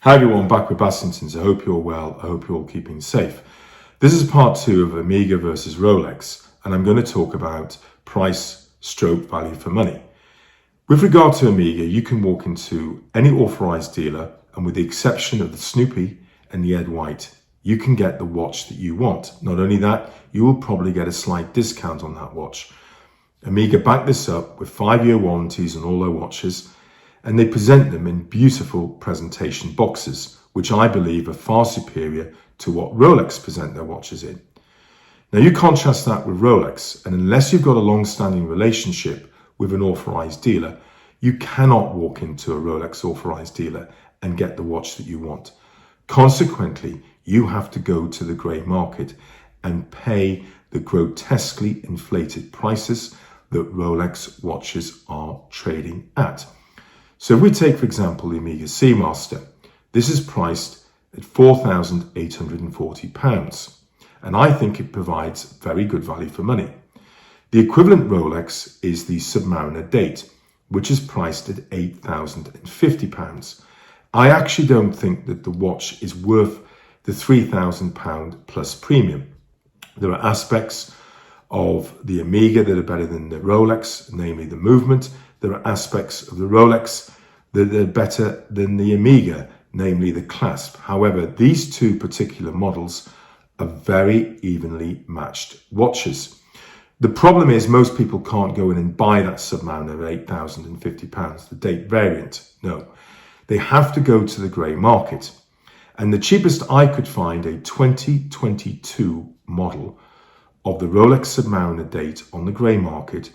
Hi everyone, back with Bassington. I hope you're well. I hope you're all keeping safe. This is part 2 of Omega versus Rolex, and I'm going to talk about price stroke value for money. With regard to Omega, you can walk into any authorized dealer, and with the exception of the Snoopy and the Ed White, you can get the watch that you want. Not only that, you will probably get a slight discount on that watch. Omega back this up with 5-year warranties on all their watches, and they present them in beautiful presentation boxes, which I believe are far superior to what Rolex present their watches in. Now you contrast that with Rolex, and unless you've got a long-standing relationship with an authorized dealer, you cannot walk into a Rolex authorized dealer and get the watch that you want. Consequently, you have to go to the grey market and pay the grotesquely inflated prices that Rolex watches are trading at. So if we take, for example, the Omega Seamaster, this is priced at £4,840, and I think it provides very good value for money. The equivalent Rolex is the Submariner Date, which is priced at £8,050. I actually don't think that the watch is worth the £3,000 plus premium. There are aspects of the Omega that are better than the Rolex, namely the movement. There are aspects of the Rolex that are better than the Omega, namely the clasp. However, these two particular models are very evenly matched watches. The problem is most people can't go in and buy that Submariner at £8,050, the Date variant. No, they have to go to the grey market. And the cheapest I could find, a 2022 model of the Rolex Submariner Date on the grey market,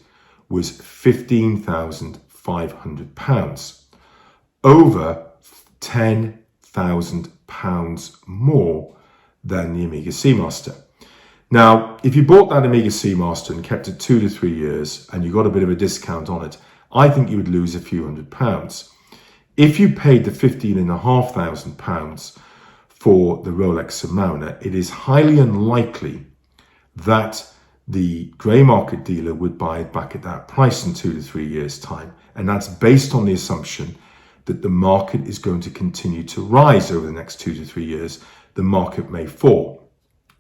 was £15,500, over £10,000 more than the Omega Seamaster. Now, if you bought that Omega Seamaster and kept it 2 to 3 years and you got a bit of a discount on it, I think you would lose a few £100s. If you paid the £15,500 for the Rolex Submariner, it is highly unlikely that the grey market dealer would buy it back at that price in 2 to 3 years' time. And that's based on the assumption that the market is going to continue to rise over the next 2 to 3 years. The market may fall.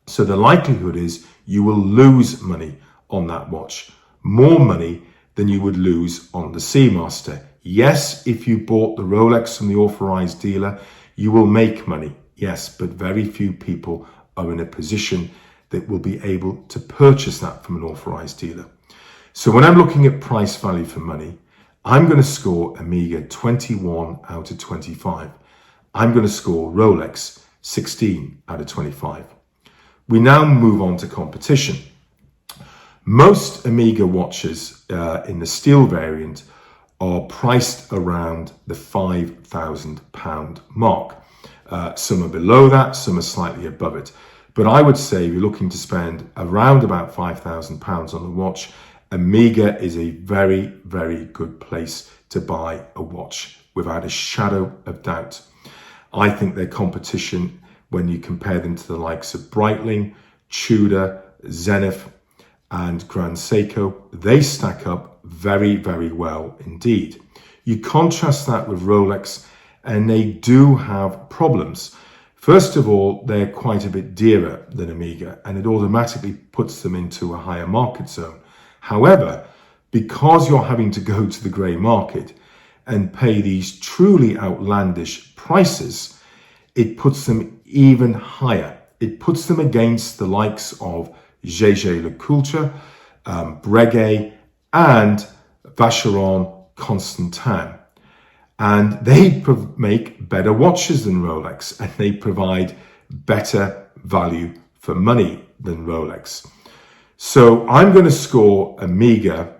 So the likelihood is you will lose money on that watch, more money than you would lose on the Seamaster. Yes, if you bought the Rolex from the authorized dealer, you will make money. Yes, but very few people are in a position that will be able to purchase that from an authorized dealer. So when I'm looking at price value for money, I'm going to score Omega 21 out of 25. I'm going to score Rolex 16 out of 25. We now move on to competition. Most Omega watches in the steel variant are priced around the £5,000 mark. Some are below that, some are slightly above it. But I would say if you're looking to spend around about £5,000 on a watch, Omega is a very, very good place to buy a watch without a shadow of doubt. I think their competition, when you compare them to the likes of Breitling, Tudor, Zenith and Grand Seiko, they stack up very, very well indeed. You contrast that with Rolex and they do have problems. First of all, they're quite a bit dearer than Omega, and it automatically puts them into a higher market zone. However, because you're having to go to the grey market and pay these truly outlandish prices, it puts them even higher. It puts them against the likes of Jaeger-LeCoultre, Breguet, and Vacheron Constantin. And they make better watches than Rolex, and they provide better value for money than Rolex. So I'm going to score Omega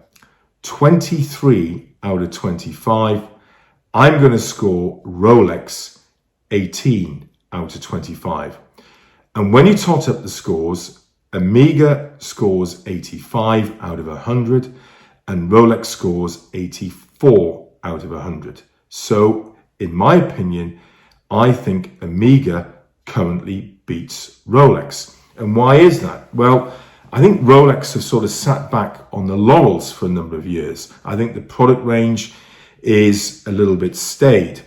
23 out of 25. I'm going to score Rolex 18 out of 25. And when you tot up the scores, Omega scores 85 out of 100 and Rolex scores 84 out of 100. So, in my opinion, I think Omega currently beats Rolex. And why is that? Well, I think Rolex have sort of sat back on the laurels for a number of years. I think the product range is a little bit staid.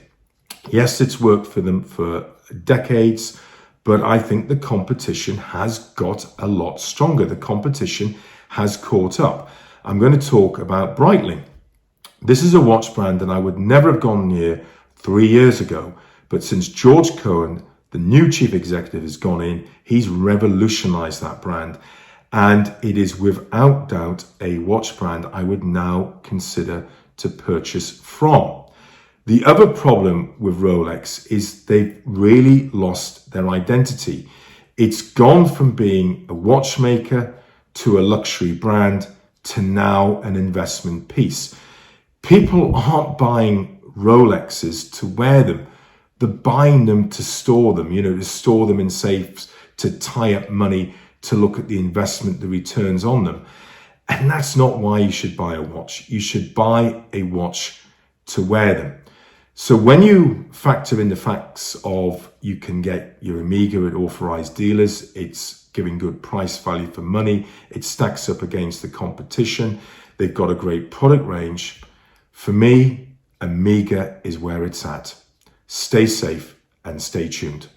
Yes, it's worked for them for decades, but I think the competition has got a lot stronger. The competition has caught up. I'm going to talk about Breitling. This is a watch brand that I would never have gone near 3 years ago. But since George Cohen, the new chief executive, has gone in, he's revolutionized that brand. And it is without doubt a watch brand I would now consider to purchase from. The other problem with Rolex is they've really lost their identity. It's gone from being a watchmaker to a luxury brand to now an investment piece. People aren't buying Rolexes to wear them. They're buying them to store them, to store them in safes, to tie up money, to look at the investment, the returns on them. And that's not why you should buy a watch. You should buy a watch to wear them. So when you factor in the facts of you can get your Omega at authorized dealers, it's giving good price value for money, it stacks up against the competition, they've got a great product range. For me, Omega is where it's at. Stay safe and stay tuned.